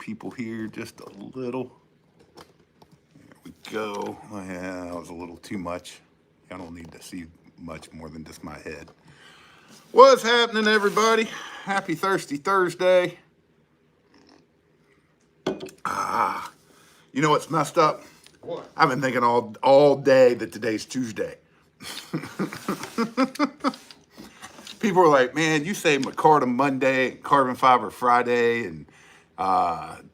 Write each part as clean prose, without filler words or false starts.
people here just a little. There we go. Yeah, that was a little too much. I don't need to see much more than just my head. What's happening, everybody? Happy Thirsty Thursday. You know what's messed up? What? I've been thinking all day that today's Tuesday. People are like, man, you say McCardum Monday, Carbon Fiber Friday, and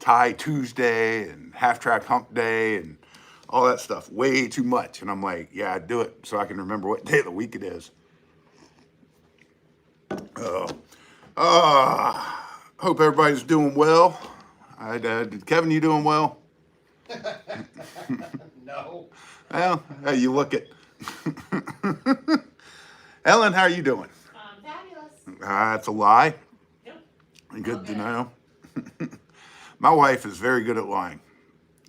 Tie Tuesday, and Half Track Hump Day, and all that stuff. Way too much. And I'm like, yeah, I do it so I can remember what day of the week it is. Hope everybody's doing well. Kevin, you doing well? No. Well, hey, you look it. Ellen, how are you doing? Fabulous. That's a lie. Yep. Good to know. My wife is very good at lying.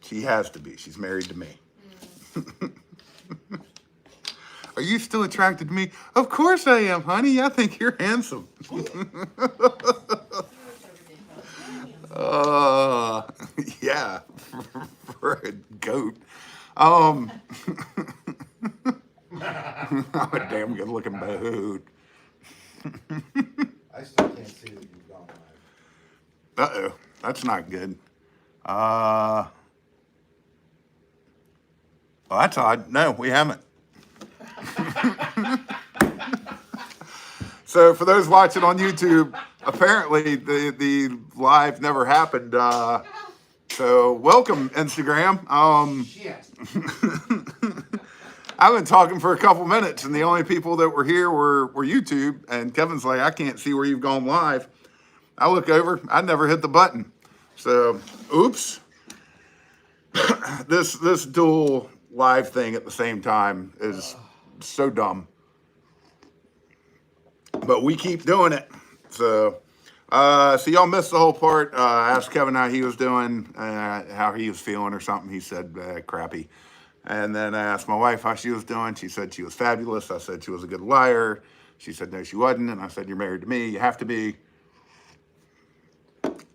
She has to be. She's married to me. Are you still attracted to me? Of course I am, honey. I think you're handsome. Yeah, for a goat. I'm a damn good looking boot. I still can't see that you've gone live. Uh-oh, that's not good. Well, that's odd. No, we haven't. So for those watching on YouTube, apparently the live never happened. So welcome, Instagram. Shit. I've been talking for a couple minutes, and the only people that were here were YouTube. And Kevin's like, I can't see where you've gone live. I look over, I never hit the button. So, oops. This dual live thing at the same time is so dumb. But we keep doing it. So y'all missed the whole part. I asked Kevin how he was doing, how he was feeling or something. He said, crappy. And then I asked my wife how she was doing. She said she was fabulous. I said she was a good liar. She said, no, she wasn't. And I said, you're married to me. You have to be.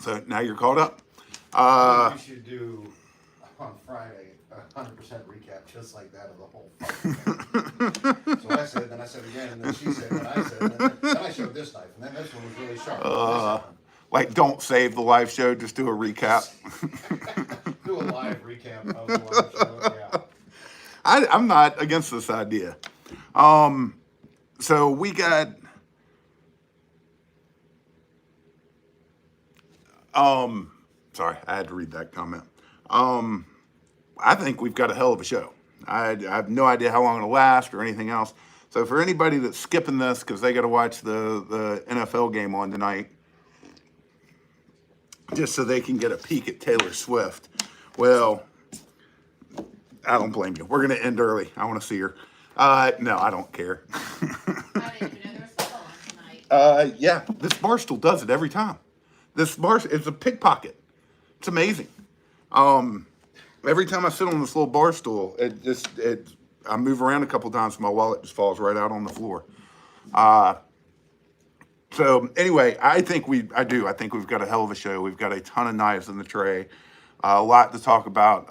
So now you're caught up. We should do on Friday a 100% recap just like that of the whole fucking thing. So I said, then I said again, and then she said, and I said, and then I showed this knife, and then this one was really sharp. Like, don't save the live show. Just do a recap. Do a live recap of the live show, yeah. I'm not against this idea. So we got, sorry, I had to read that comment. I think we've got a hell of a show. I have no idea how long it'll last or anything else. So for anybody that's skipping this because they got to watch the NFL game on tonight, just so they can get a peek at Taylor Swift, well, I don't blame you. We're going to end early. I want to see her. No, I don't care. I didn't even know there was football on tonight. Yeah, this Barstool does it every time. It's a pickpocket. It's amazing. Every time I sit on this little bar stool, I move around a couple times, my wallet just falls right out on the floor. So anyway, I think we've got a hell of a show. We've got a ton of knives in the tray, a lot to talk about.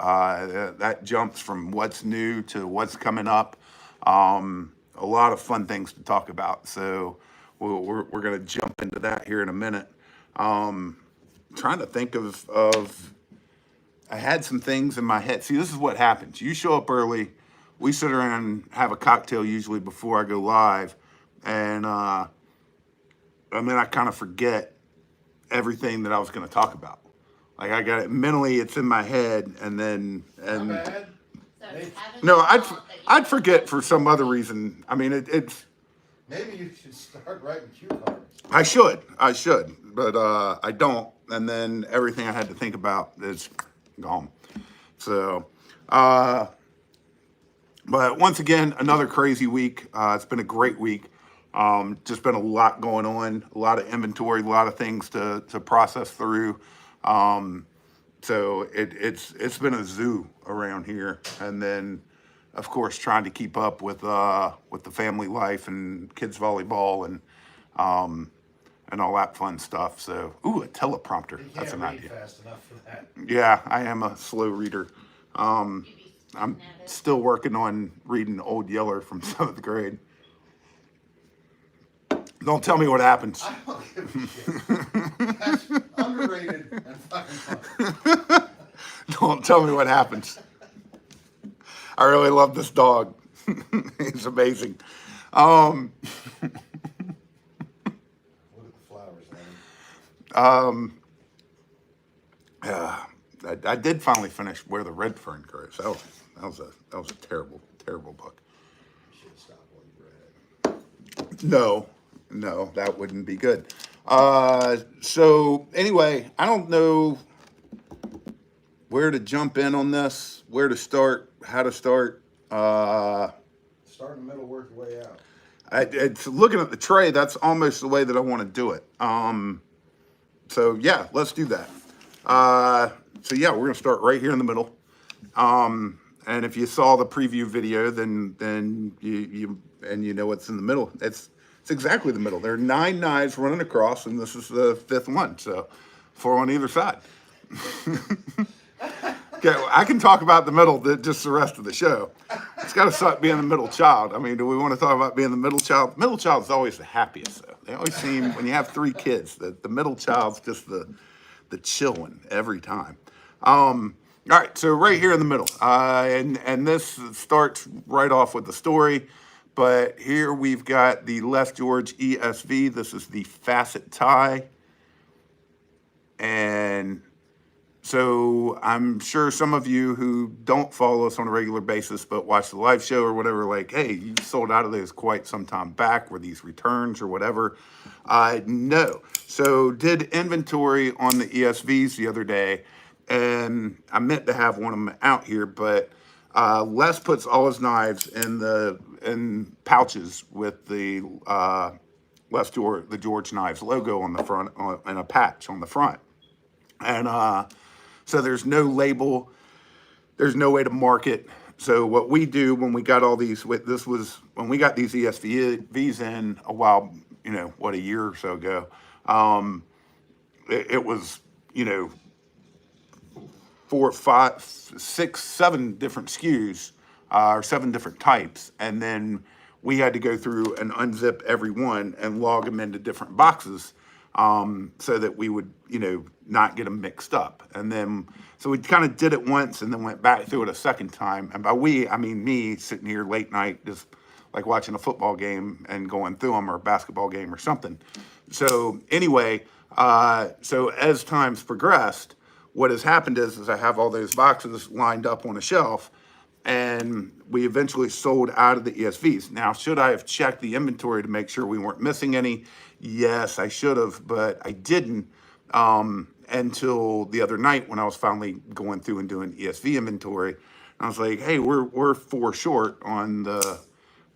That jumps from what's new to what's coming up. A lot of fun things to talk about. So we're going to jump into that here in a minute. Trying to think of I had some things in my head. See, this is what happens. You show up early. We sit around and have a cocktail usually before I go live. And I kind of forget everything that I was going to talk about. Like I got it mentally, it's in my head, and Not bad. So haven't no, you I'd thought that you I'd were forget going for to- some other reason. I mean, it's Maybe you should start writing cue cards. I should, but I don't. And then everything I had to think about is gone. So, but once again, another crazy week. It's been a great week. Just been a lot going on, a lot of inventory, a lot of things to process through. So it's been a zoo around here. And then, of course, trying to keep up with the family life and kids volleyball and and all that fun stuff. So, ooh, a teleprompter. You That's can't an read idea. fast enough for that. Yeah, I am a slow reader. You'd be I'm spitting at it. still working on reading Old Yeller from 7th grade. Don't tell me what happens. I don't give a shit. That's underrated and fucking funny. Don't tell me what happens. I really love this dog. He's amazing. Look at the flowers, Lenny. I did finally finish Where the Red Fern Grows. That was a terrible, terrible book. You should have stopped while you read it. No, that wouldn't be good. So anyway, I don't know where to jump in on this, where to start, how to start. Start in the middle, work your way out. It's looking at the tray. That's almost the way that I want to do it. So yeah, let's do that. So yeah, we're gonna start right here in the middle. And if you saw the preview video, then you know what's in the middle. It's exactly the middle. There are 9 knives running across, and this is the 5th one. So 4 on either side. Okay, well, I can talk about the middle just the rest of the show. It's got to suck being the middle child. I mean, do we want to talk about being the middle child? Middle child is always the happiest, though. They always seem, when you have 3 kids, the middle child's just the chill one every time. All right, so right here in the middle, and this starts right off with the story, but here we've got the Les George ESV. This is the facet tie, and so I'm sure some of you who don't follow us on a regular basis but watch the live show or whatever, like, hey, you sold out of those quite some time back. Were these returns or whatever? No. So did inventory on the ESVs the other day, and I meant to have one of them out here, but Les puts all his knives in pouches with the the George Knives logo on the front and a patch on the front. And so there's no label, there's no way to mark it. So what we do when we got all these, this was when we got these ESVs in a while, a year or so ago. It was, 4, 5, 6, 7 different SKUs, or 7 different types, and then we had to go through and unzip every one and log them into different boxes. So that we would, not get them mixed up. And then, so we kind of did it once and then went back through it a second time. And by we, I mean me sitting here late night, just like watching a football game and going through them, or a basketball game or something. So anyway, so as time's progressed, what has happened is I have all those boxes lined up on a shelf, and we eventually sold out of the ESVs. Now, should I have checked the inventory to make sure we weren't missing any? Yes, I should have, but I didn't until the other night when I was finally going through and doing ESV inventory. And I was like, hey, we're 4 short on the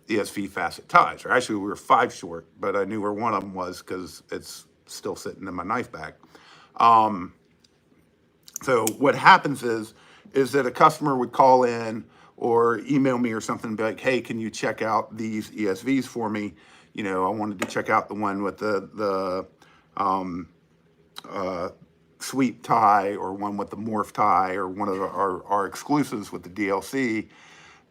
ESV facet ties. Or actually, we were 5 short, but I knew where one of them was because it's still sitting in my knife bag. So what happens is that a customer would call in or email me or something and be like, hey, can you check out these ESVs for me? I wanted to check out the one with the sweep tie, or one with the morph tie, or one of our exclusives with the DLC.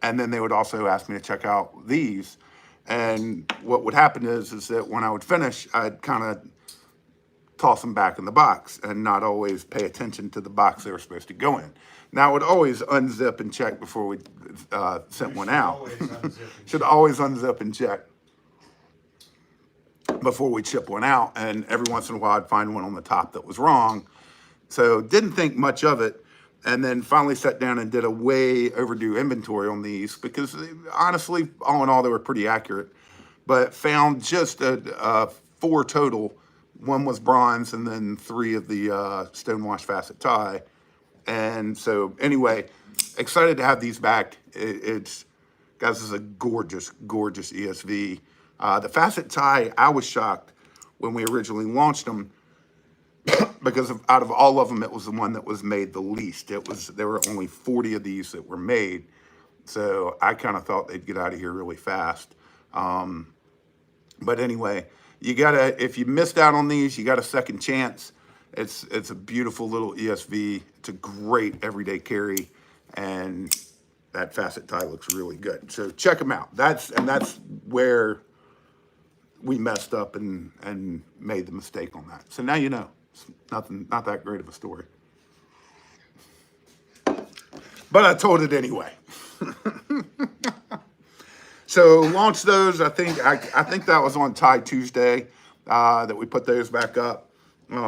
And then they would also ask me to check out these. And what would happen is that when I would finish, I'd kind of toss them back in the box and not always pay attention to the box they were supposed to go in. Now, I would always unzip and check before we sent one out. Should always unzip and check before we ship one out. And every once in a while, I'd find one on the top that was wrong. So didn't think much of it. And then finally sat down and did a way overdue inventory on these, because honestly, all in all, they were pretty accurate. But found just 4 total. 1 was bronze, and then 3 of the stonewash facet tie. And so anyway, excited to have these back. Guys, this is a gorgeous, gorgeous ESV. The facet tie, I was shocked when we originally launched them, because out of all of them, it was the one that was made the least. There were only 40 of these that were made. So I kind of thought they'd get out of here really fast. But anyway, if you missed out on these, you got a second chance. It's a beautiful little ESV. It's a great everyday carry, and that facet tie looks really good. So check them out. That's where we messed up and made the mistake on that. So now you know. It's not that great of a story. But I told it anyway. So launched those. I think that was on Tie Tuesday that we put those back up. Do you have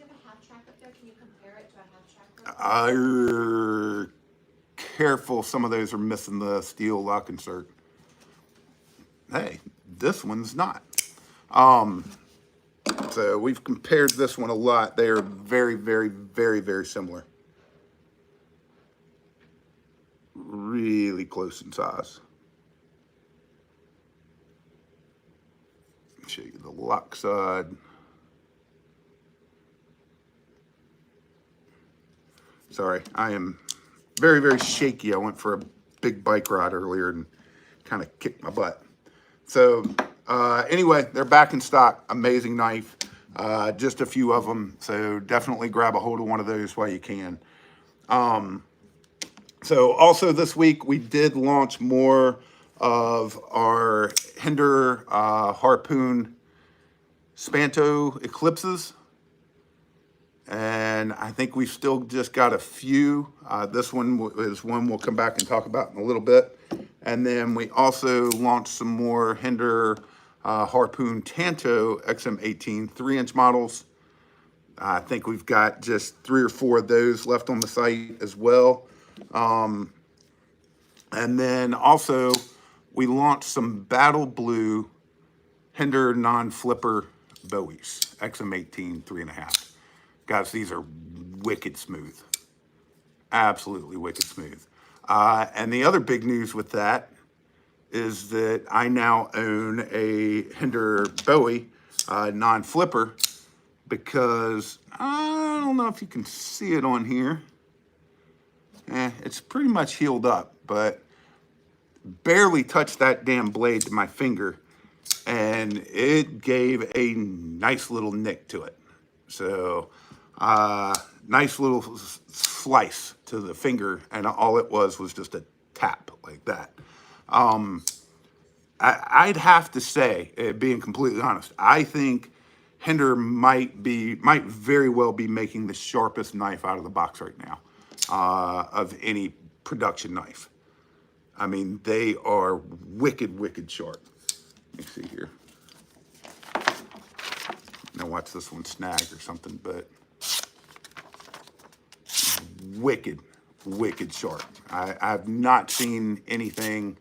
a half track up there? Can you compare it to a half track? Careful, some of those are missing the steel lock insert. Hey, this one's not. So we've compared this one a lot. They are very, very, very, very similar. Really close in size. Show you the lock side. Sorry, I am very, very shaky. I went for a big bike ride earlier and kind of kicked my butt. So anyway, they're back in stock. Amazing knife. Just a few of them. So definitely grab a hold of one of those while you can. So also this week we did launch more of our Hinderer Harpoon Spanto Eclipses. And I think we've still just got a few. This one is one we'll come back and talk about in a little bit. And then we also launched some more Hinderer Harpoon Tanto XM18 3-inch models. I think we've got just 3 or 4 of those left on the site as well. And then also we launched some Battle Blue Hinderer non-flipper Bowies, XM18 3.5. Guys, these are wicked smooth. Absolutely wicked smooth. And the other big news with that is that I now own a Hinderer Bowie non-flipper, because I don't know if you can see it on here. It's pretty much healed up, but barely touched that damn blade to my finger, and it gave a nice little nick to it. So nice little slice to the finger, and all it was just a tap like that. I'd have to say, being completely honest, I think Hinderer might very well be making the sharpest knife out of the box right now, of any production knife. I mean, they are wicked, wicked sharp. Let me see here. Now watch this one snag or something, but wicked, wicked sharp. I've not seen anything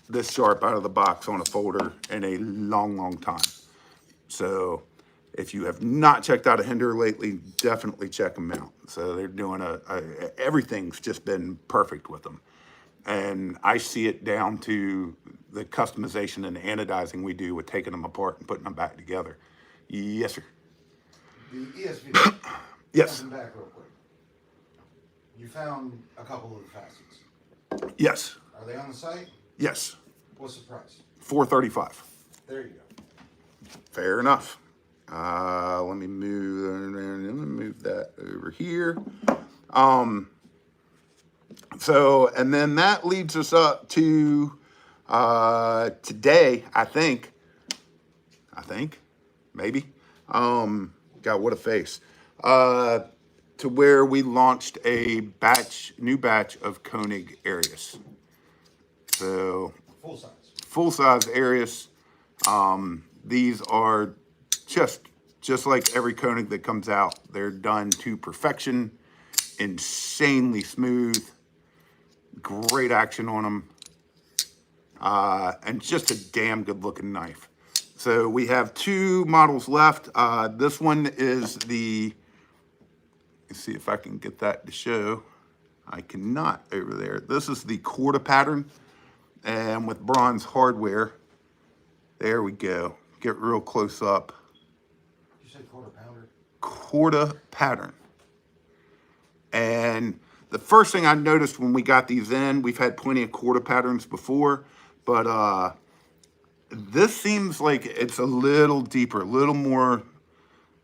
this sharp out of the box on a folder in a long, long time. So if you have not checked out a Hinderer lately, definitely check them out. So they're doing everything's just been perfect with them. And I see it down to the customization and the anodizing we do with taking them apart and putting them back together. Yes, sir. The ESV. Yes. Jumping back real quick. You found a couple of the facets. Yes. Are they on the site? Yes. What's the price? $435. There you go. Fair enough. Let me move that over here. So, and then that leads us up to today, I think, maybe. God, what a face. To where we launched a new batch of Koenig Arius. So, full size Arius. These are just like every Koenig that comes out. They're done to perfection, insanely smooth, great action on them, and just a damn good looking knife. So we have 2 models left. This one is let's see if I can get that to show. I cannot over there. This is the quarter pattern, and with bronze hardware. There we go. Get real close up. You said quarter pounder? Quarter pattern. And the first thing I noticed when we got these in, we've had plenty of quarter patterns before, but This seems like it's a little deeper, little more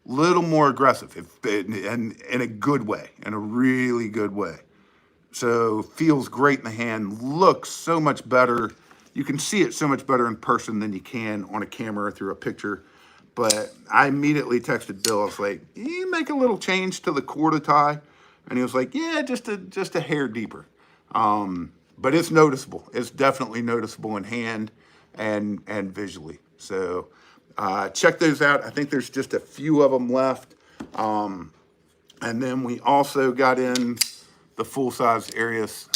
aggressive, and in a good way, in a really good way. So feels great in the hand, looks so much better. You can see it so much better in person than you can on a camera or through a picture. But I immediately texted Bill. I was like, "You make a little change to the core to tie," and he was like, "Yeah, just a hair deeper." But it's noticeable. It's definitely noticeable in hand and visually. So check those out. I think there's just a few of them left. And then we also got in the full size Arius,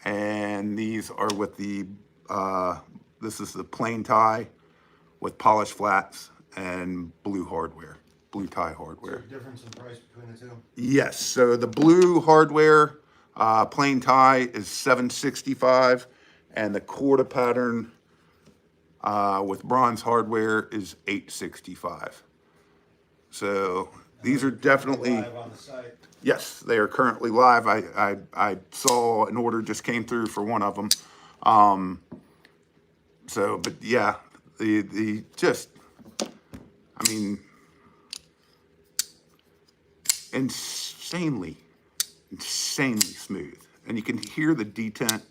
and these are with the this is the plain tie with polished flats and blue hardware, blue tie hardware. Is there a difference in price between the two? Yes. So the blue hardware plain tie is $765, and the quarter pattern with bronze hardware is $865. So these are definitely Live on the site. yes, they are currently live. I saw an order just came through for one of them. So, but yeah, the just, I mean, insanely smooth, and you can hear the detent.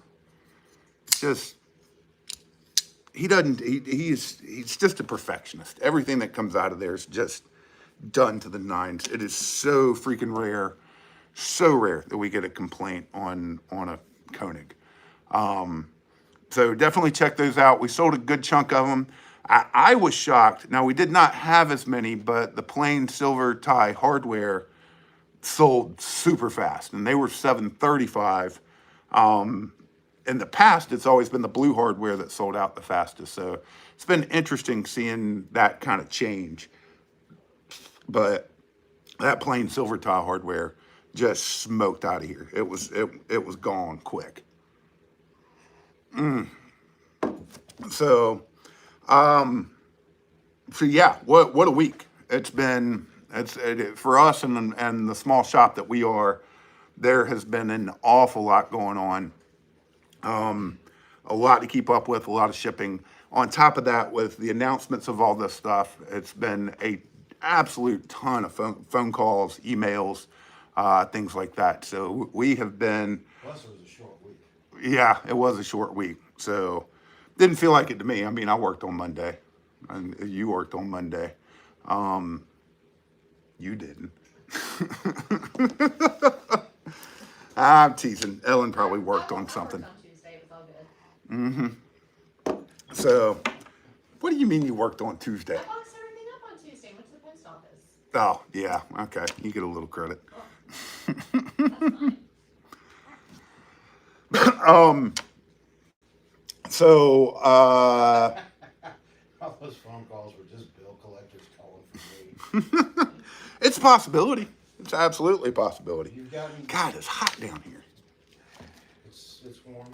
Just he's just a perfectionist. Everything that comes out of there is just done to the nines. It is so freaking rare, so rare that we get a complaint on a Koenig. So definitely check those out. We sold a good chunk of them. I was shocked. Now we did not have as many, but the plain silver tie hardware sold super fast, and they were $735. In the past, it's always been the blue hardware that sold out the fastest. So it's been interesting seeing that kind of change. But that plain silver tie hardware just smoked out of here. It was gone quick. So yeah, what a week it's been. For us and the small shop that we are. There has been an awful lot going on. A lot to keep up with, a lot of shipping. On top of that, with the announcements of all this stuff, it's been a absolute ton of phone calls, emails, things like that. So we have been. Plus, it was a short week. Yeah, it was a short week. So didn't feel like it to me. I mean, I worked on Monday, and you worked on Monday. You didn't. I'm teasing. Ellen probably worked on something. I worked on Tuesday. It was all good. So, what do you mean you worked on Tuesday? I boxed everything up on Tuesday. Went to the post office. Oh, yeah. Okay. You get a little credit. So, All those phone calls were just bill collectors calling for me. it's a possibility. It's absolutely a possibility. You've gotten. God, it's hot down here. It's warm.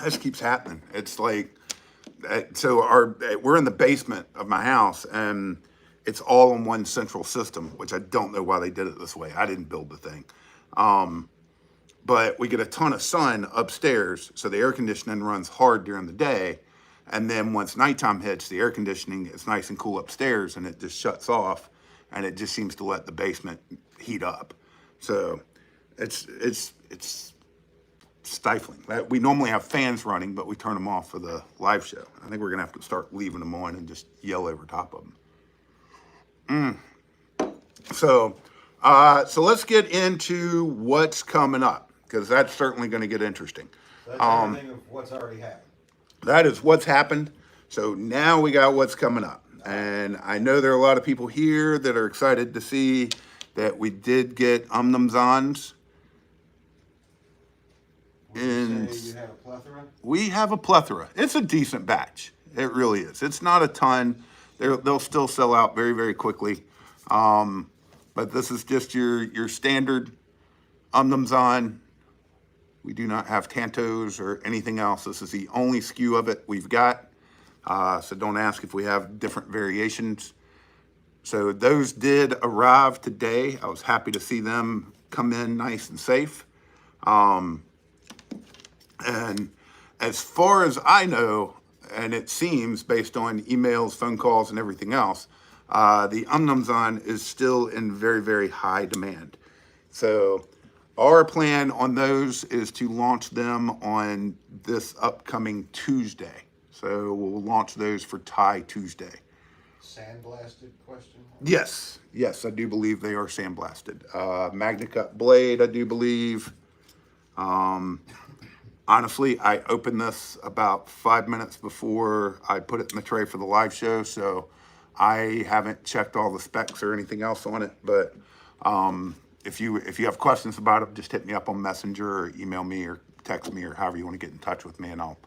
This keeps happening. It's like, so we're in the basement of my house, and it's all in one central system, which I don't know why they did it this way. I didn't build the thing. But we get a ton of sun upstairs, so the air conditioning runs hard during the day. And then once nighttime hits, the air conditioning is nice and cool upstairs, and it just shuts off, and it just seems to let the basement heat up. So it's stifling. We normally have fans running, but we turn them off for the live show. I think we're gonna have to start leaving them on and just yell over top of them. So let's get into what's coming up, because that's certainly going to get interesting. So that's everything of what's already happened. That is what's happened. So now we got what's coming up. And I know there are a lot of people here that are excited to see that we did get Zons. Would you say you have a plethora? We have a plethora. It's a decent batch. It really is. It's not a ton. They'll still sell out very, very quickly. But this is just your standard Zon. We do not have Tantos or anything else. This is the only SKU of it we've got. So don't ask if we have different variations. So those did arrive today. I was happy to see them come in nice and safe. And as far as I know, and it seems based on emails, phone calls, and everything else, the Umnumzon is still in very, very high demand. So our plan on those is to launch them on this upcoming Tuesday. So we'll launch those for Thai Tuesday. Sandblasted question? Yes, yes, I do believe they are sandblasted. Magna Cut blade, I do believe. Honestly, I opened this about 5 minutes before I put it in the tray for the live show, so I haven't checked all the specs or anything else on it. But if you have questions about it, just hit me up on Messenger or email me or text me or however you want to get in touch with me, and I'll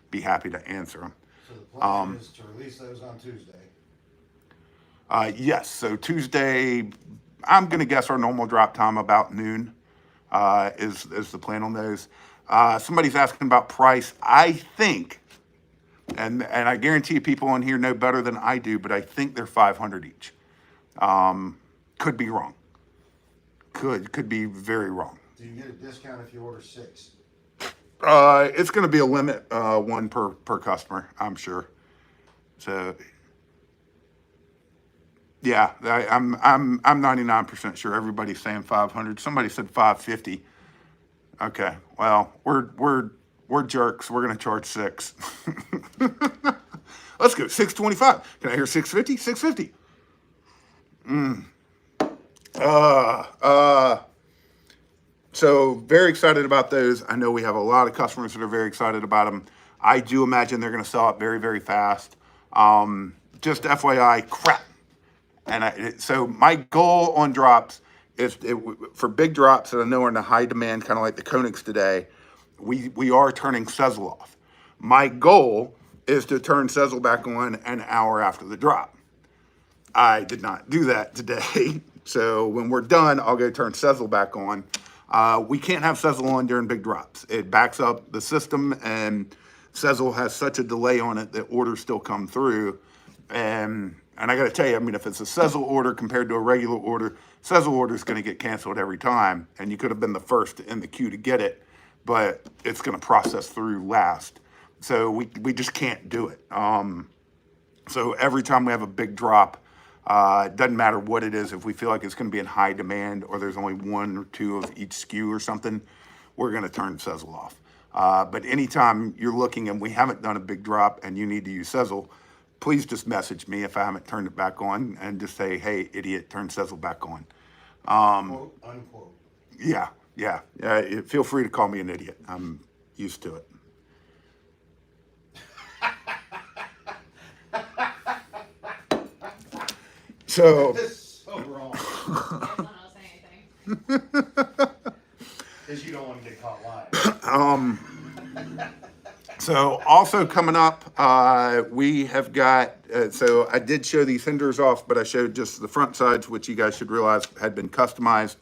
be happy to answer them. So the plan is to release those on Tuesday. Yes, so Tuesday, I'm going to guess our normal drop time about noon is the plan on those. Somebody's asking about price. I think, and I guarantee people on here know better than I do, but I think they're 500 each. Could be wrong. Could be very wrong. Do you get a discount if you order 6? It's going to be a limit, one per customer, I'm sure. So, yeah, I'm 99% sure everybody's saying 500. Somebody said 550. Okay, well, we're jerks. We're gonna charge 6. Let's go 625. Can I hear 650? 650. So very excited about those. I know we have a lot of customers that are very excited about them. I do imagine they're gonna sell out very, very fast. Just FYI, crap. And so my goal on drops is for big drops that I know are in a high demand, kind of like the Koenigs today. We are turning Sezzle off. My goal is to turn Sezzle back on an hour after the drop. I did not do that today. So when we're done, I'll go turn Sezzle back on. We can't have Sezzle on during big drops. It backs up the system, and Sezzle has such a delay on it that orders still come through. And I got to tell you, I mean, if it's a Sezzle order compared to a regular order, Sezzle order is going to get canceled every time. And you could have been the first in the queue to get it, but it's going to process through last. So we just can't do it. So every time we have a big drop, it doesn't matter what it is. If we feel like it's going to be in high demand or there's only 1 or 2 of each SKU or something, we're going to turn Sezzle off. But anytime you're looking and we haven't done a big drop and you need to use Sezzle, please just message me if I haven't turned it back on and just say, hey, idiot, turn Sezzle back on. Quote, unquote. Yeah. Feel free to call me an idiot. I'm used to it. So, This is so wrong. That's not how to say anything. Because you don't want to get caught lying. So also coming up, we have got, so I did show these Hinderers off, but I showed just the front sides, which you guys should realize had been customized.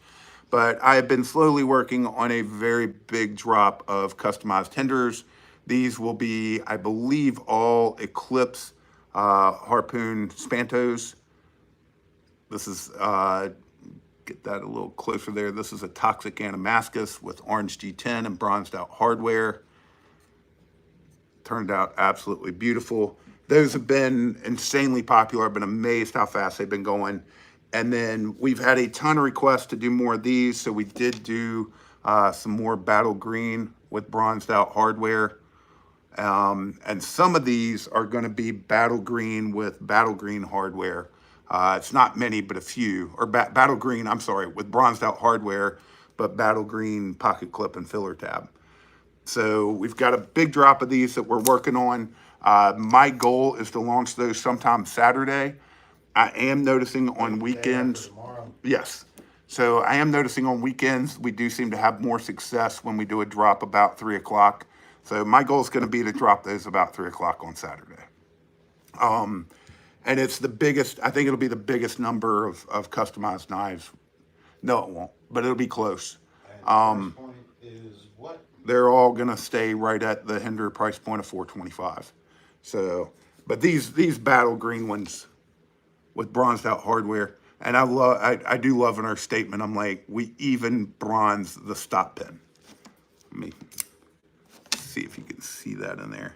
But I have been slowly working on a very big drop of customized Hinderers. These will be, I believe, all Eclipse Harpoon Spantos. This is, get that a little closer there. This is a Toxic Animascus with orange G10 and bronzed out hardware. Turned out absolutely beautiful. Those have been insanely popular. I've been amazed how fast they've been going. And then we've had a ton of requests to do more of these. So we did do some more battle green with bronzed out hardware. And some of these are going to be battle green with battle green hardware. It's not many, but a few. Or battle green, I'm sorry, with bronzed out hardware, but battle green pocket clip and filler tab. So we've got a big drop of these that we're working on. My goal is to launch those sometime Saturday. I am noticing on weekends. Yes. So I am noticing on weekends, we do seem to have more success when we do a drop about 3 o'clock. So my goal is going to be to drop those about 3 o'clock on Saturday. And it's the biggest, I think it'll be the biggest number of customized knives. No, it won't, but it'll be close. And the first point is what? They're all going to stay right at the Hinderer price point of $425. So, but these battle green ones with bronzed out hardware, and I do love in our statement, I'm like, we even bronze the stop pin. Let me see if you can see that in there.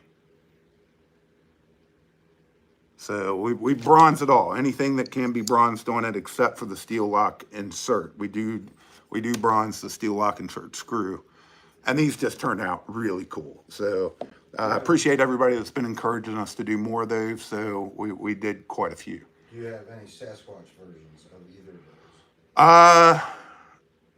So we bronze it all. Anything that can be bronzed on it, except for the steel lock insert. We do bronze the steel lock insert screw, and these just turned out really cool. So I appreciate everybody that's been encouraging us to do more of those. So we did quite a few. Do you have any Sasquatch versions of either of those?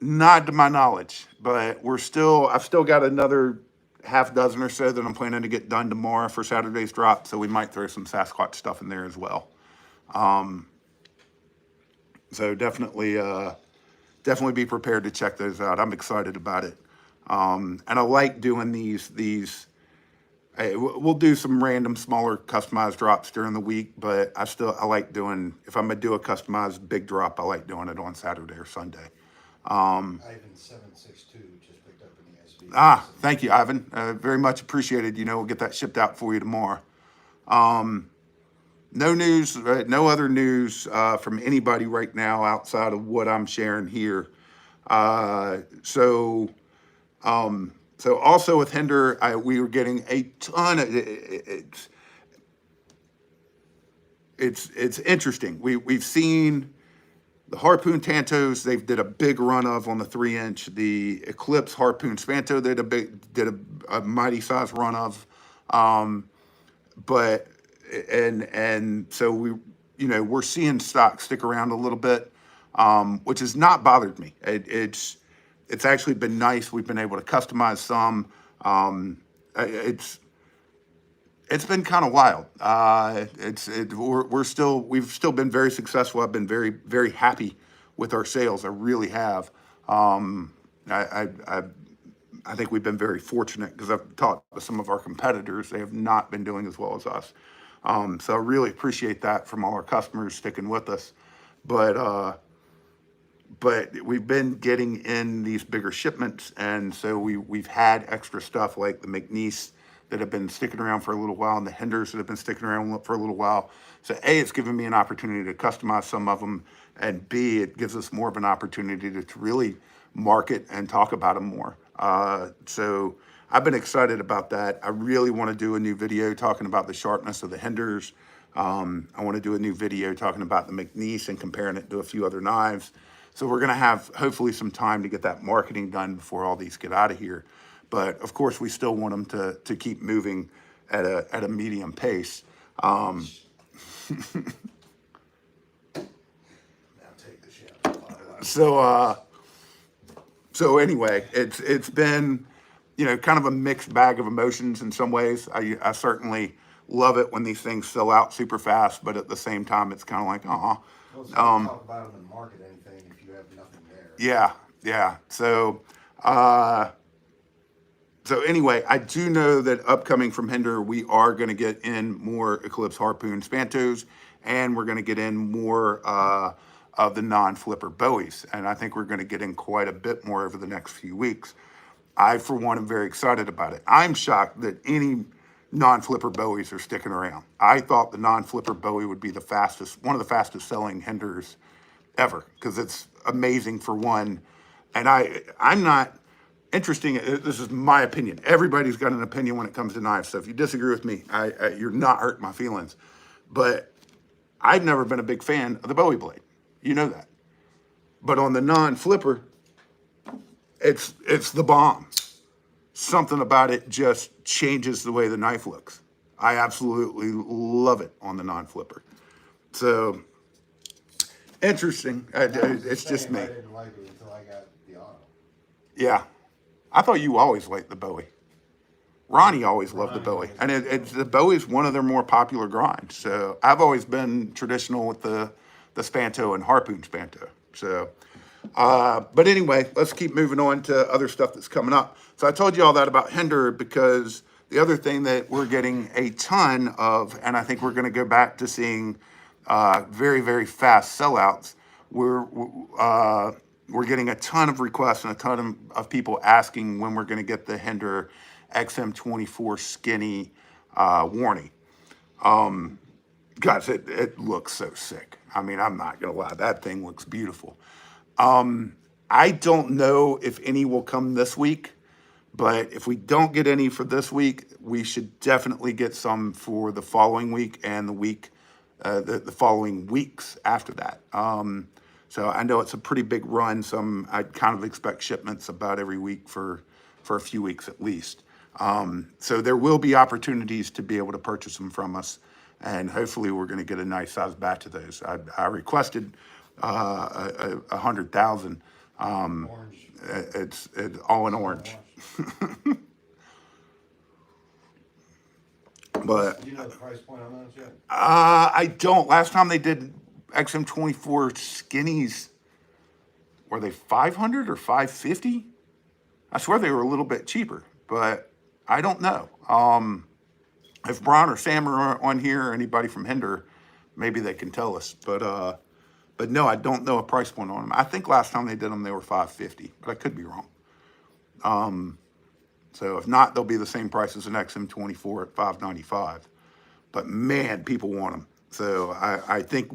Not to my knowledge, but I've still got another half dozen or so that I'm planning to get done tomorrow for Saturday's drop. So we might throw some Sasquatch stuff in there as well. So definitely be prepared to check those out. I'm excited about it. And I like doing these, we'll do some random smaller customized drops during the week, but I like doing, if I'm gonna do a customized big drop, I like doing it on Saturday or Sunday. Ivan 762 just picked up an ESV. Thank you, Ivan. Very much appreciated. We'll get that shipped out for you tomorrow. No news, no other news from anybody right now outside of what I'm sharing here. So also with Hinderer, we were getting a ton of it's interesting. We've seen the Harpoon Tantos. They did a big run of on the 3-inch. The Eclipse Harpoon Spanto did a mighty size run of, but so we're seeing stock stick around a little bit, which has not bothered me. It's actually been nice. We've been able to customize some. It's been kind of wild. We've still been very successful. I've been very, very happy with our sales. I really have. I think we've been very fortunate because I've talked to some of our competitors. They have not been doing as well as us. So I really appreciate that from all our customers sticking with us. But we've been getting in these bigger shipments, and so we've had extra stuff like the McNeese that have been sticking around for a little while, and the Hinderers that have been sticking around for a little while. So A, it's given me an opportunity to customize some of them, and B, it gives us more of an opportunity to really market and talk about them more. So I've been excited about that. I really want to do a new video talking about the sharpness of the Hinderers. I want to do a new video talking about the McNeese and comparing it to a few other knives. So we're going to have hopefully some time to get that marketing done before all these get out of here. But of course, we still want them to keep moving at a medium pace. Now take the shit. So anyway, it's been kind of a mixed bag of emotions in some ways. I certainly love it when these things sell out super fast, but at the same time, it's kind of like, Well, it's not talk about them and market anything if you have nothing there. Yeah. So anyway, I do know that upcoming from Hinderer, we are going to get in more Eclipse Harpoon Spantos, and we're going to get in more of the non-flipper Bowies. And I think we're going to get in quite a bit more over the next few weeks. I, for one, am very excited about it. I'm shocked that any non-flipper Bowies are sticking around. I thought the non-flipper Bowie would be one of the fastest selling Hinderers ever, because it's amazing for one. And I'm not... Interesting. This is my opinion. Everybody's got an opinion when it comes to knives. So if you disagree with me, you're not hurting my feelings. But I've never been a big fan of the Bowie blade. You know that. But on the non-flipper, it's the bomb. Something about it just changes the way the knife looks. I absolutely love it on the non-flipper. So interesting. It's just me. I didn't like it until I got the auto. Yeah. I thought you always liked the Bowie. Ronnie always loved the Bowie. And the Bowie's one of their more popular grinds. So I've always been traditional with the Spanto and Harpoon Spanto. So, but anyway, let's keep moving on to other stuff that's coming up. So I told you all that about Hinderer because the other thing that we're getting a ton of, and I think we're going to go back to seeing very, very fast sellouts, we're getting a ton of requests and a ton of people asking when we're going to get the Hinderer XM24 skinny warning. Guys, it looks so sick. I mean, I'm not going to lie. That thing looks beautiful. I don't know if any will come this week. But if we don't get any for this week, we should definitely get some for the following week and the following weeks after that. So I know it's a pretty big run, so I'd kind of expect shipments about every week for a few weeks at least. So there will be opportunities to be able to purchase them from us, and hopefully we're going to get a nice sized batch of those. I requested 100,000. Orange. It's all in orange. But Do you know the price point on those yet? I don't. Last time they did XM24 skinnies, were they 500 or 550? I swear they were a little bit cheaper, but I don't know. If Brian or Sam are on here, or anybody from Hinderer, maybe they can tell us. But no, I don't know a price point on them. I think last time they did them, they were 550, but I could be wrong. So if not, they'll be the same price as an XM24 at 595. But man, people want them. So I think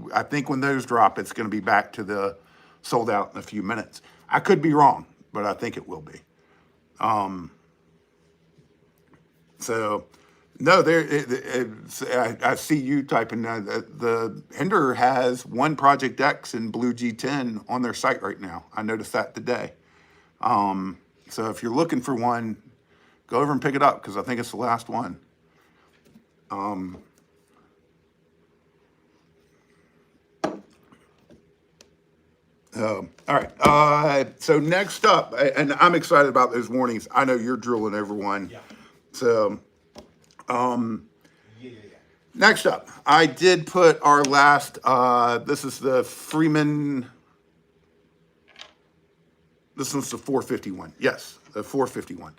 when those drop, it's going to be back to the sold out in a few minutes. I could be wrong, but I think it will be. So no, I see you typing. The Hinderer has one Project X and Blue G10 on their site right now. I noticed that today. So if you're looking for one, go over and pick it up because I think it's the last one. All right. So next up, and I'm excited about those warnings. I know you're drooling over one. Yeah. So Yeah. next up, I did put our last. This is the Freeman. This one's the 451. Yes, the 451.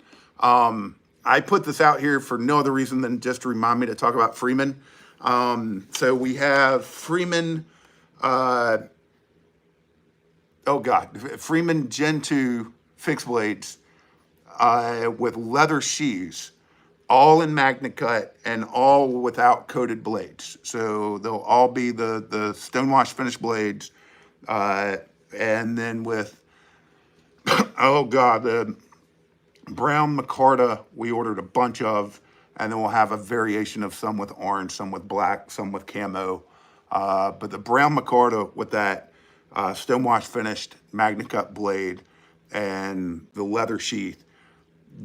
I put this out here for no other reason than just to remind me to talk about Freeman. So we have Freeman. Freeman Gen 2 fixed blades with leather sheaths, all in magnet cut and all without coated blades. So they'll all be the stonewash finished blades, and then with the brown micarta we ordered a bunch of, and then we'll have a variation of some with orange, some with black, some with camo. But the brown micarta with that stonewash finished magnet cut blade and the leather sheath,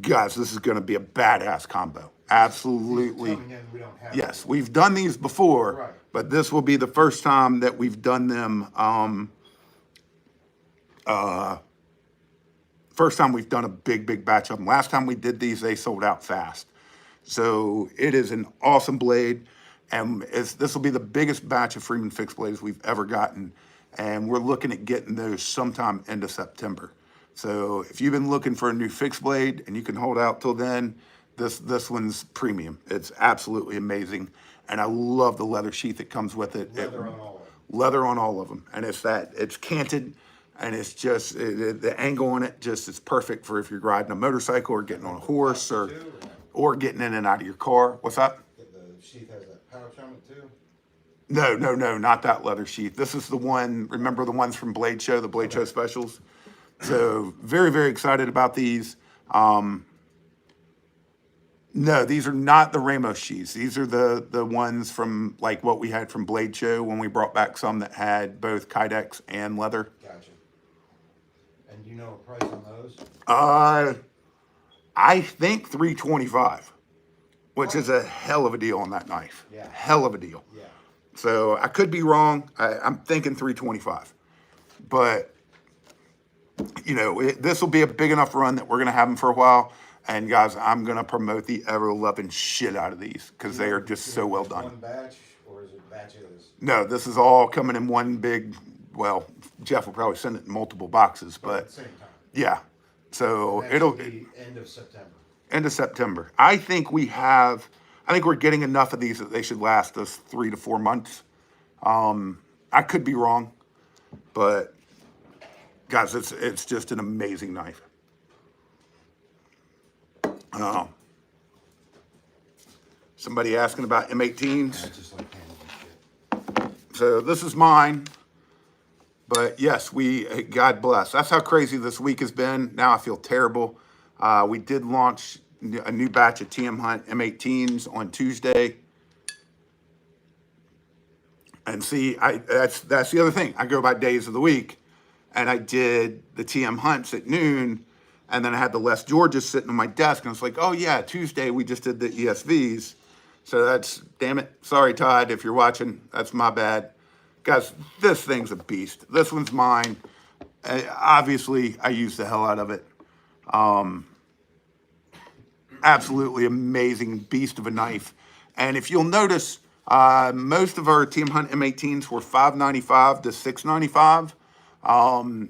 guys, this is going to be a badass combo. Absolutely. Coming in, we don't have Yes, we've done these before, Right. but this will be the first time that we've done them. First time we've done a big batch of them. Last time we did these, they sold out fast. So it is an awesome blade, and this will be the biggest batch of Freeman fixed blades we've ever gotten, and we're looking at getting those sometime into September. So if you've been looking for a new fixed blade and you can hold out till then, this one's premium. It's absolutely amazing, and I love the leather sheath that comes with it. leather on all of them. Leather on all of them, and it's canted, and it's just the angle on it is perfect for if you're riding a motorcycle or getting on a horse or getting in and out of your car. What's that? The sheath has that pouch on it too. No, not that leather sheath. This is the one. Remember the ones from Blade Show, the Blade Show specials. So very excited about these. No, these are not the Ramos sheaths. These are the ones from like what we had from Blade Show when we brought back some that had both Kydex and leather. Gotcha. And you know a price on those? I think 325, which is a hell of a deal on that knife. Yeah. Hell of a deal. Yeah. So I could be wrong. I'm thinking 325, but this will be a big enough run that we're gonna have them for a while. And guys, I'm gonna promote the ever loving shit out of these because they are just so well done. One batch, or is it batches? No, this is all coming in one big. Well, Jeff will probably send it in multiple boxes, At but the same time. yeah. So That it'll should be end of September. end of September. I think we're getting enough of these that they should last us 3 to 4 months. I could be wrong, but guys, it's just an amazing knife. Somebody asking about M18s. It's just like handling shit. So this is mine. But yes, God bless. That's how crazy this week has been. Now I feel terrible. We did launch a new batch of TM Hunt M18s on Tuesday. And see, that's the other thing. I go by days of the week, and I did the TM Hunts at noon, and then I had the Les Georges sitting on my desk, and I was like, oh yeah, Tuesday we just did the ESVs. So that's, damn it, sorry Todd, if you're watching, that's my bad. Guys, this thing's a beast. This one's mine. Obviously, I use the hell out of it. Absolutely amazing beast of a knife. And if you'll notice, most of our TM Hunt M18s were $595 to $695.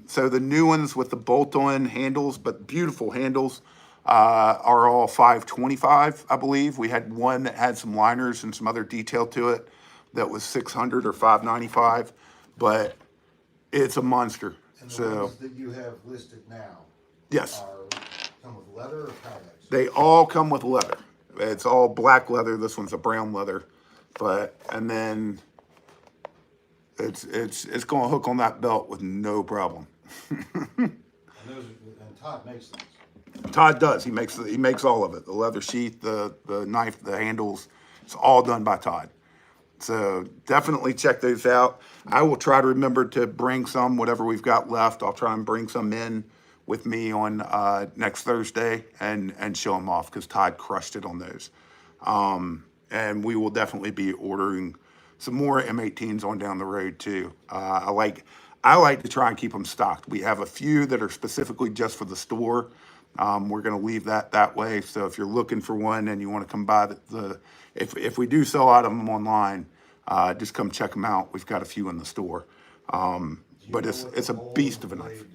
So the new ones with the bolt-on handles, but beautiful handles, are all $525, I believe. We had one that had some liners and some other detail to it that was $600 or $595, but it's a monster. And the So ones that you have listed now yes, come with leather or Kydex? they all come with leather. It's all black leather. This one's a brown leather, but and then it's going to hook on that belt with no problem. And Todd makes those. Todd does. He makes all of it. The leather sheath, the knife, the handles. It's all done by Todd. So definitely check those out. I will try to remember to bring some, whatever we've got left. I'll try and bring some in with me on next Thursday and show them off because Todd crushed it on those. And we will definitely be ordering some more M18s on down the road too. I like to try and keep them stocked. We have a few that are specifically just for the store. We're going to leave that way. So if you're looking for one and you want to come by if we do sell out of them online, just come check them out. We've got a few in the store. But it's a beast of a knife.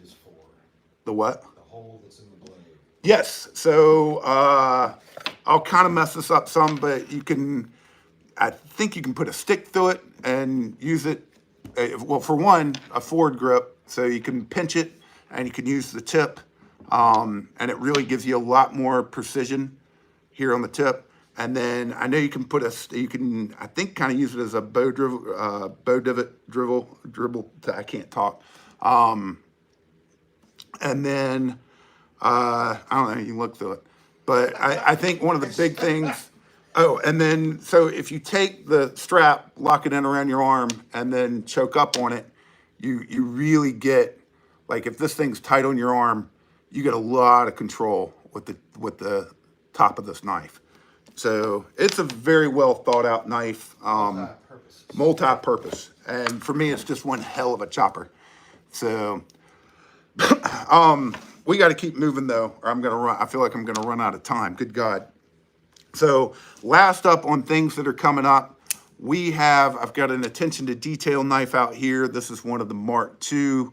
The what? The hole that's in the blade. Yes. So I'll kind of mess this up some, but I think you can put a stick through it and use it. Well, for one, a forward grip, so you can pinch it and you can use the tip. And it really gives you a lot more precision here on the tip. And then I know you can I think kind of use it as a bow divot dribble. I can't talk. And then, I don't know, you can look through it. But I think one of the big things, and then, so if you take the strap, lock it in around your arm, and then choke up on it, you really get, like if this thing's tight on your arm, you get a lot of control with the top of this knife. So it's a very well thought out knife, multi-purpose. And for me, it's just one hell of a chopper. So, we got to keep moving though, or I feel like I'm going to run out of time. Good God. So last up on things that are coming up, I've got an attention to detail knife out here. This is one of the Mark II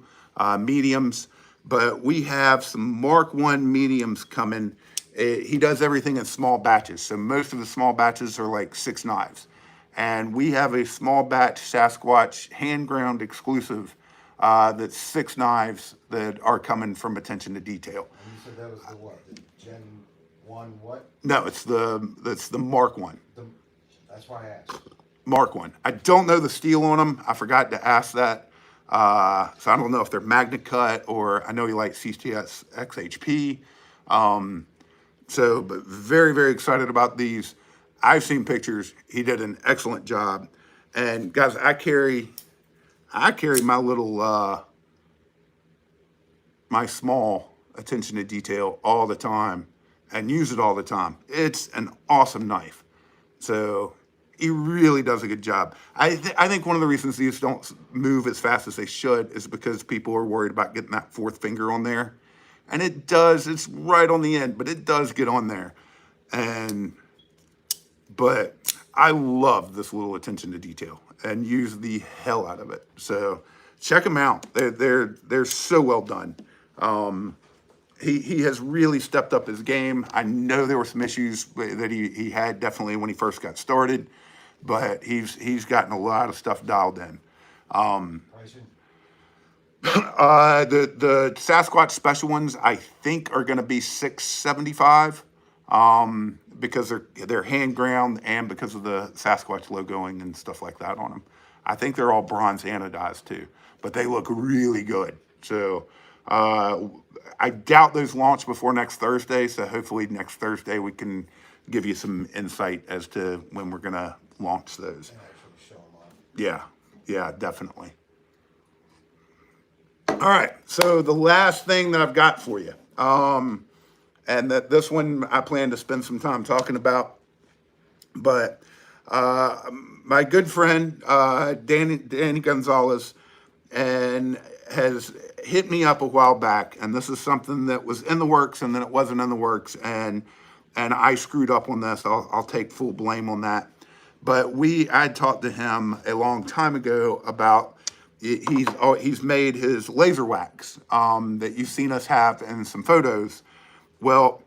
mediums, but we have some Mark I mediums coming. He does everything in small batches. So most of the small batches are like 6 knives. And we have a small batch Sasquatch hand ground exclusive that's 6 knives that are coming from attention to detail. And you said that was the what? The Gen 1 what? No, it's the Mark I. That's why I asked. Mark I. I don't know the steel on them. I forgot to ask that. So I don't know if they're Magna Cut or I know he likes CTS XHP. So, but very, very excited about these. I've seen pictures. He did an excellent job. And guys, I carry my little, my small attention to detail all the time and use it all the time. It's an awesome knife. So he really does a good job. I think one of the reasons these don't move as fast as they should is because people are worried about getting that 4th finger on there. And it does, it's right on the end, but it does get on there. But I love this little attention to detail and use the hell out of it. So check them out. They're so well done. He has really stepped up his game. I know there were some issues that he had definitely when he first got started, but he's gotten a lot of stuff dialed in. Pricing? The Sasquatch special ones I think are going to be $675 because they're hand ground and because of the Sasquatch logoing and stuff like that on them. I think they're all bronze anodized too, but they look really good. So I doubt those launch before next Thursday. So hopefully next Thursday we can give you some insight as to when we're gonna launch those. And actually show them off. Yeah, yeah, definitely. All right, so the last thing that I've got for you, and that this one I plan to spend some time talking about, but my good friend Danny Gonzalez and has hit me up a while back, and this is something that was in the works and then it wasn't in the works, and I screwed up on this. I'll take full blame on that. But I talked to him a long time ago about he's made his laser wax that you've seen us have in some photos. Well,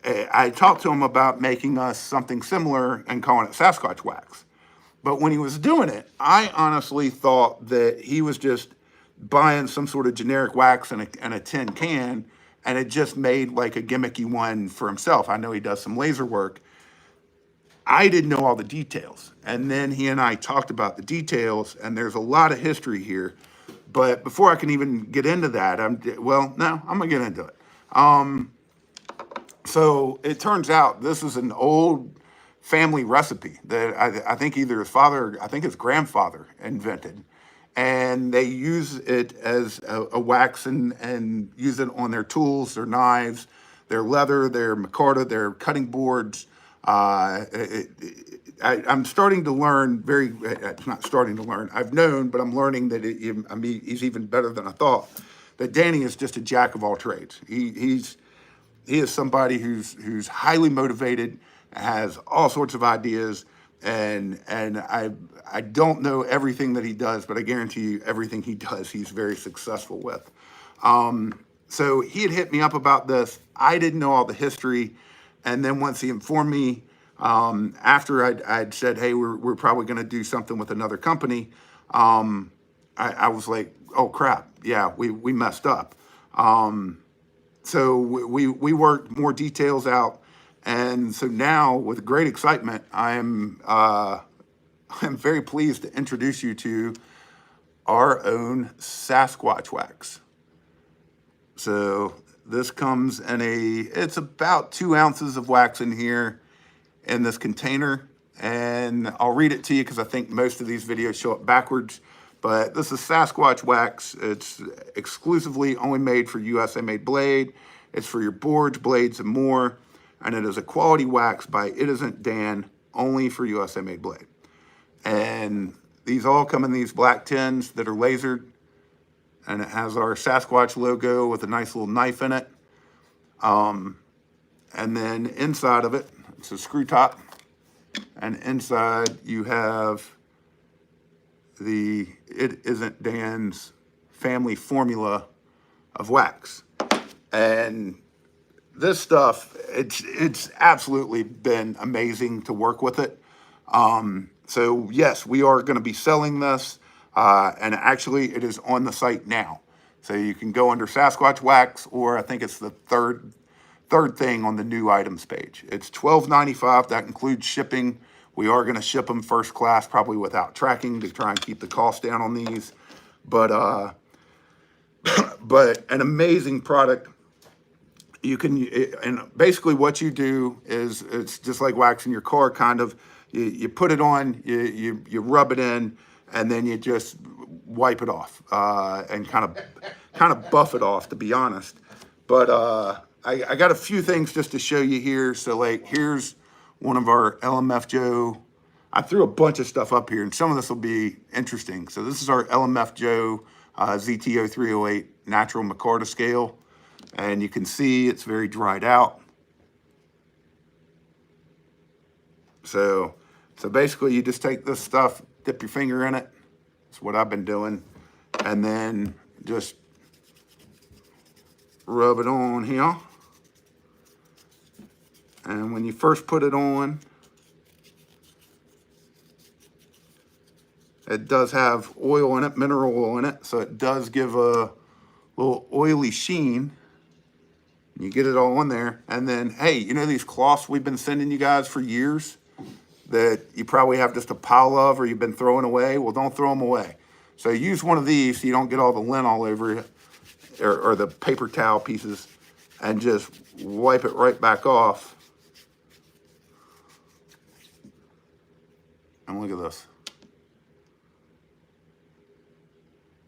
I talked to him about making us something similar and calling it Sasquatch wax. But when he was doing it, I honestly thought that he was just buying some sort of generic wax in a tin can, and it just made like a gimmicky one for himself. I know he does some laser work. I didn't know all the details. And then he and I talked about the details, and there's a lot of history here. But before I can even get into that, I'm going to get into it. So it turns out this is an old family recipe that I think either his father, I think his grandfather invented. And they use it as a wax and use it on their tools, their knives, their leather, their micarta, their cutting boards. I'm starting to learn not starting to learn, I've known, but I'm learning that he's even better than I thought, that Danny is just a jack of all trades. He is somebody who's highly motivated, has all sorts of ideas, and I don't know everything that he does, but I guarantee you everything he does, he's very successful with. So he had hit me up about this. I didn't know all the history, and then once he informed me, after I'd said, hey, we're probably going to do something with another company, I was like, oh crap, yeah, we messed up. So we worked more details out, and so now with great excitement, I'm very pleased to introduce you to our own Sasquatch wax. So this comes in it's about 2 ounces of wax in here in this container, and I'll read it to you because I think most of these videos show it backwards. But this is Sasquatch wax. It's exclusively only made for USA made blade. It's for your boards, blades, and more. And it is a quality wax by It Isn't Dan, only for USA made blade. And these all come in these black tins that are lasered. And it has our Sasquatch logo with a nice little knife in it. And then inside of it, it's a screw top. And inside you have the It Isn't Dan's family formula of wax. And this stuff, it's absolutely been amazing to work with it. So yes, we are going to be selling this, and actually it is on the site now. So you can go under Sasquatch wax, or I think it's the third thing on the new items page. It's $12.95. That includes shipping. We are going to ship them first class, probably without tracking, to try and keep the cost down on these. But but an amazing product. You can, and basically what you do is, it's just like waxing your car, kind of. You put it on, you rub it in, and then you just wipe it off, and kind of buff it off, to be honest. But I got a few things just to show you here. So like, here's one of our LMF Joe. I threw a bunch of stuff up here, and some of this will be interesting. So this is our LMF Joe ZTO 308 natural micarta scale. And you can see it's very dried out. So basically you just take this stuff, dip your finger in it. That's what I've been doing. And then just rub it on here. And when you first put it on, it does have oil in it, mineral oil in it. So it does give a little oily sheen. You get it all on there, and then, hey, you know these cloths we've been sending you guys for years that you probably have just a pile of, or you've been throwing away? Well, don't throw them away. So use one of these so you don't get all the lint all over you. or the paper towel pieces and just wipe it right back off. And look at this.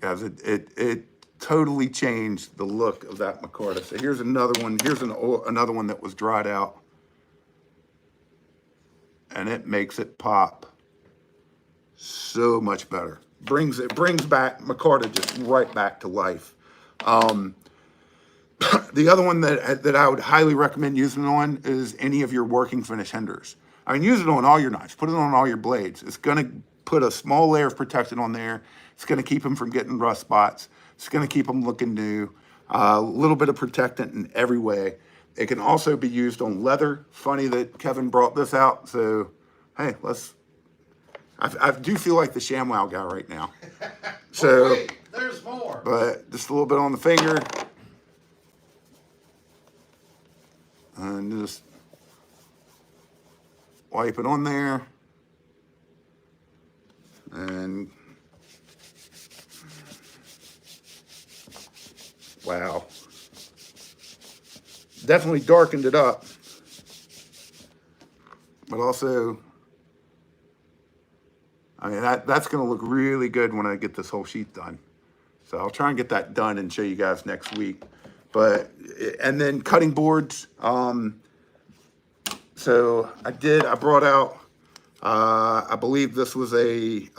Guys, it totally changed the look of that micarta. So here's another one. Here's another one that was dried out. And it makes it pop so much better. It brings back micarta just right back to life. The other one that I would highly recommend using it on is any of your working finish Hinderers. I mean, use it on all your knives. Put it on all your blades. It's going to put a small layer of protection on there. It's going to keep them from getting rust spots. It's going to keep them looking new. A little bit of protectant in every way. It can also be used on leather. Funny that Kevin brought this out. So, hey, I do feel like the ShamWow guy right now. So, wait, there's more. But just a little bit on the finger. And just wipe it on there. And wow. Definitely darkened it up. But also, I mean, that's going to look really good when I get this whole sheet done. So I'll try and get that done and show you guys next week. But, and then cutting boards. So I brought out, I believe this was a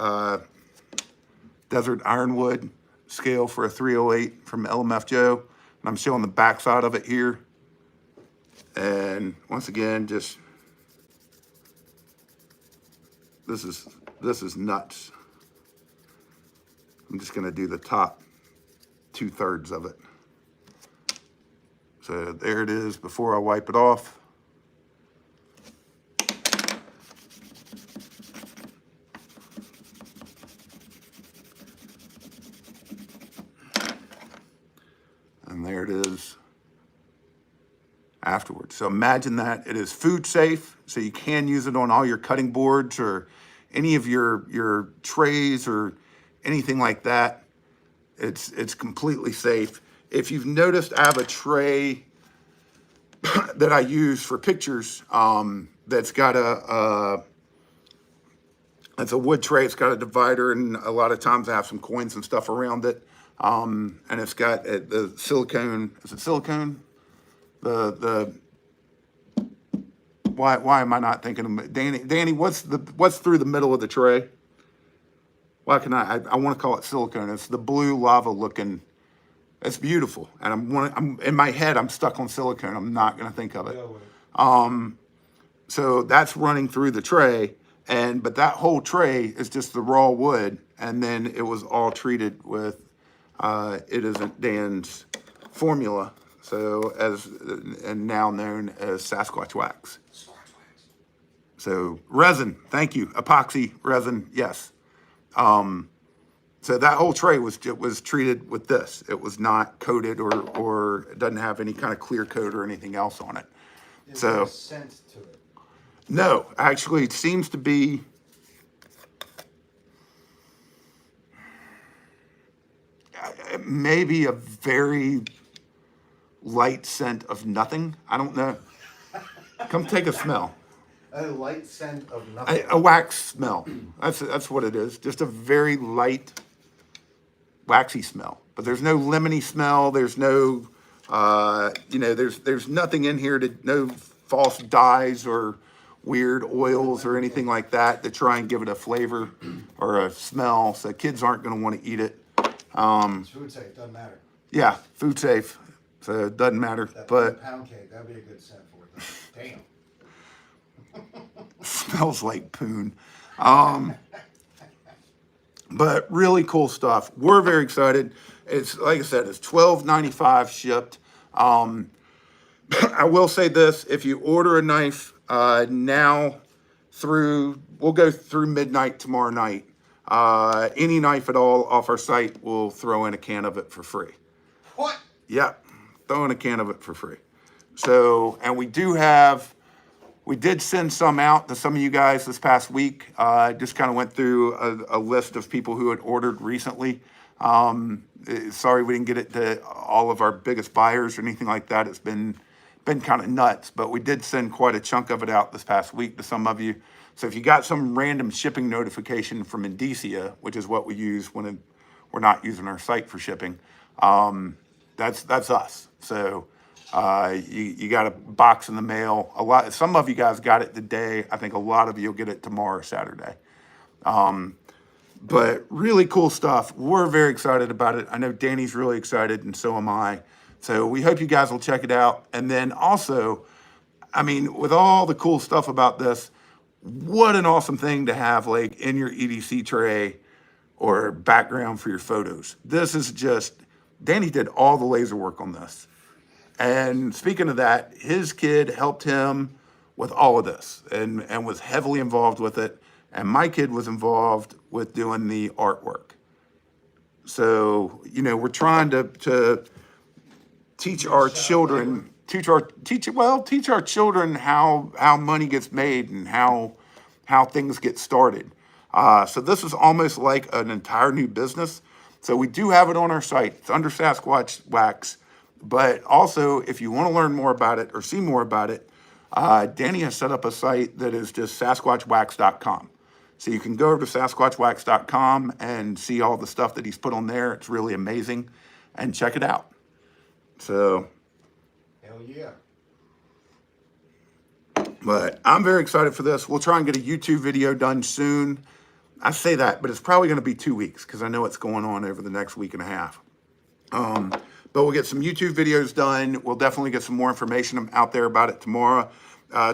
desert ironwood scale for a 308 from LMF Joe. And I'm showing the back side of it here. And once again, just, this is nuts. I'm just gonna do the top 2/3 of it. So there it is before I wipe it off. And there it is afterwards. So imagine that. It is food safe, so you can use it on all your cutting boards or any of your trays or anything like that. It's completely safe. If you've noticed, I have a tray that I use for pictures that's got it's a wood tray. It's got a divider, and a lot of times I have some coins and stuff around it. And it's got the silicone. Is it silicone? Why am I not thinking of Danny? What's through the middle of the tray? Why can I want to call it silicone? It's the blue lava looking. It's beautiful, and I'm in my head. I'm stuck on silicone. I'm not going to think of it. So that's running through the tray, but that whole tray is just the raw wood, and then it was all treated with It Isn't Dan's formula. So and now known as Sasquatch wax. So resin, thank you. Epoxy resin, yes. So that whole tray was treated with this. It was not coated or it doesn't have any kind of clear coat or anything else on it. Is So there a scent to it? no, actually, it seems to be. Maybe a very light scent of nothing. I don't know. Come take a smell. A light scent of nothing. A wax smell. That's what it is. Just a very light, waxy smell. But there's no lemony smell. There's no, there's nothing in here no false dyes or weird oils or anything like that to try and give it a flavor or a smell. So kids aren't going to want to eat it. It's food safe, doesn't matter. Yeah, food safe. So it doesn't matter. That But pound cake, that'd be a good scent for it. Damn. smells like poon. But really cool stuff. We're very excited. It's like I said, it's $12.95 shipped. I will say this: if you order a knife now we'll go through midnight tomorrow night. Any knife at all off our site, we'll throw in a can of it for free. What? Yep, throw in a can of it for free. So, and we did send some out to some of you guys this past week. Just kind of went through a list of people who had ordered recently. Sorry we didn't get it to all of our biggest buyers or anything like that. It's been kind of nuts, but we did send quite a chunk of it out this past week to some of you. So if you got some random shipping notification from Indicia, which is what we use when we're not using our site for shipping, that's us. So you got a box in the mail. Some of you guys got it today. I think a lot of you will get it tomorrow, Saturday. But really cool stuff. We're very excited about it. I know Danny's really excited, and so am I. So we hope you guys will check it out. And then also, I mean, with all the cool stuff about this, what an awesome thing to have like in your EDC tray or background for your photos. This is just, Danny did all the laser work on this. And speaking of that, his kid helped him with all of this and was heavily involved with it. And my kid was involved with doing the artwork. So, you know, we're trying to teach our children, teach our children how money gets made and how things get started. So this is almost like an entire new business. So we do have it on our site. It's under Sasquatch Wax. But also, if you want to learn more about it or see more about it, Danny has set up a site that is just sasquatchwax.com. So you can go over to sasquatchwax.com and see all the stuff that he's put on there. It's really amazing. And check it out. So, Hell yeah. but I'm very excited for this. We'll try and get a YouTube video done soon. I say that, but it's probably going to be 2 weeks because I know what's going on over the next week and a half. But we'll get some YouTube videos done. We'll definitely get some more information out there about it tomorrow.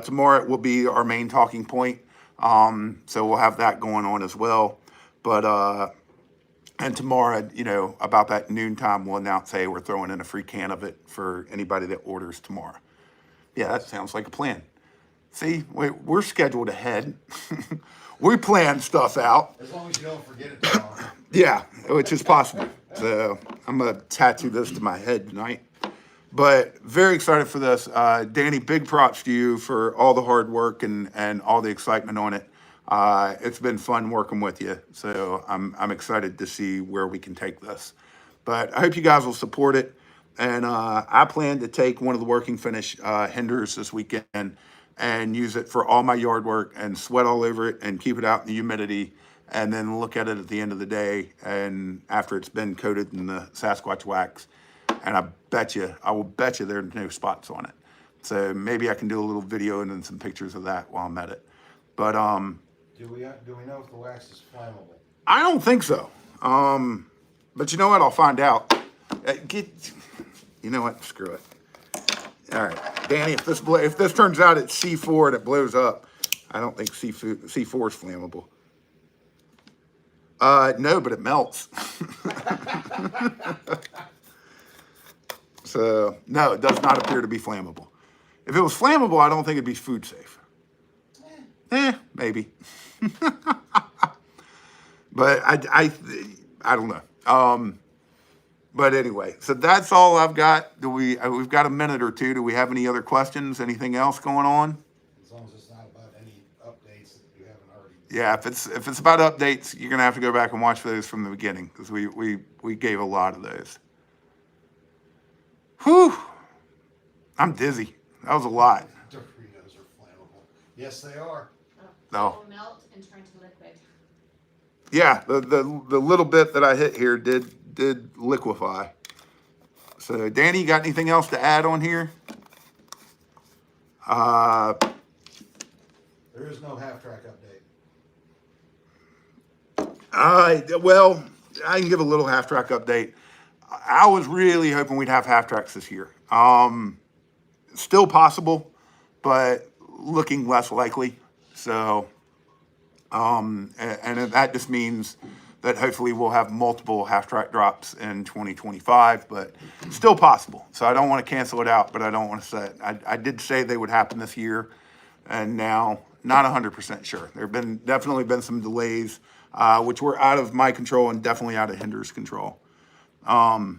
Tomorrow will be our main talking point. So we'll have that going on as well. But, and tomorrow, you know, about that noontime, we'll announce, hey, we're throwing in a free can of it for anybody that orders tomorrow. Yeah, that sounds like a plan. See, we're scheduled ahead. We plan stuff out. As long as you don't forget it tomorrow. Yeah, which is possible. So I'm going to tattoo this to my head tonight. But very excited for this. Danny, big props to you for all the hard work and all the excitement on it. It's been fun working with you. So I'm excited to see where we can take this. But I hope you guys will support it. And I plan to take one of the working finish Hinderers this weekend and use it for all my yard work and sweat all over it and keep it out in the humidity and then look at it at the end of the day and after it's been coated in the Sasquatch wax. And I will bet you there's no spots on it. So maybe I can do a little video and then some pictures of that while I'm at it. But Do we know if the wax is flammable? I don't think so. But you know what? I'll find out. You know what? Screw it. All right, Danny. If this turns out it's C4 and it blows up, I don't think C4 is flammable. No, but it melts. So no, it does not appear to be flammable. If it was flammable, I don't think it'd be food safe. Maybe. But I don't know. But anyway, so that's all I've got. We've got a minute or two. Do we have any other questions? Anything else going on? As long as it's not about any updates that you haven't already. Yeah, if it's about updates, you're gonna have to go back and watch those from the beginning because we gave a lot of those. Whew, I'm dizzy. That was a lot. Doritos are flammable. Yes, they are. No. It will melt and turn to liquid. Yeah, the little bit that I hit here did liquefy. So, Danny, you got anything else to add on here? There is no half-track update. Well, I can give a little half-track update. I was really hoping we'd have half-tracks this year. Still possible, but looking less likely. So, and that just means that hopefully we'll have multiple half-track drops in 2025, but still possible. So I don't want to cancel it out, but I don't want to say it. I did say they would happen this year, and now not 100% sure. There have definitely been some delays, which were out of my control and definitely out of Hinderer's control. Not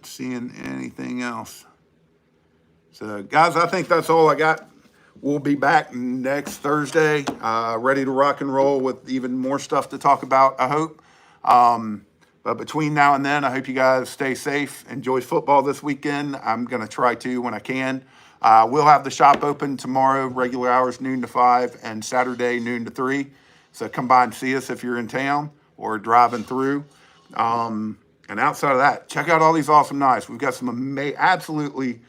seeing anything else. So, guys, I think that's all I got. we'll be back next Thursday, ready to rock and roll with even more stuff to talk about, I hope. But between now and then, I hope you guys stay safe, enjoy football this weekend. I'm going to try to when I can. We'll have the shop open tomorrow, regular hours, noon to 5, and Saturday, noon to 3. So come by and see us if you're in town or driving through. And outside of that, check out all these awesome knives. We've got some absolutely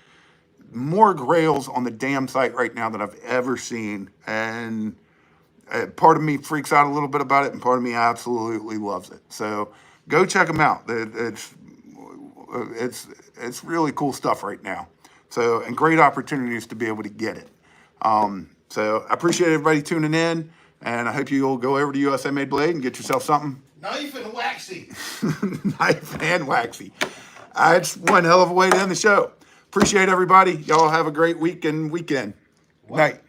more grails on the damn site right now than I've ever seen. And part of me freaks out a little bit about it, and part of me absolutely loves it. So go check them out. It's really cool stuff right now. So, and great opportunities to be able to get it. So I appreciate everybody tuning in, and I hope you'll go over to USA Made Blade and get yourself something. Knife and waxy. Knife and waxy. It's one hell of a way to end the show. Appreciate everybody. Y'all have a great week and weekend. What? Night.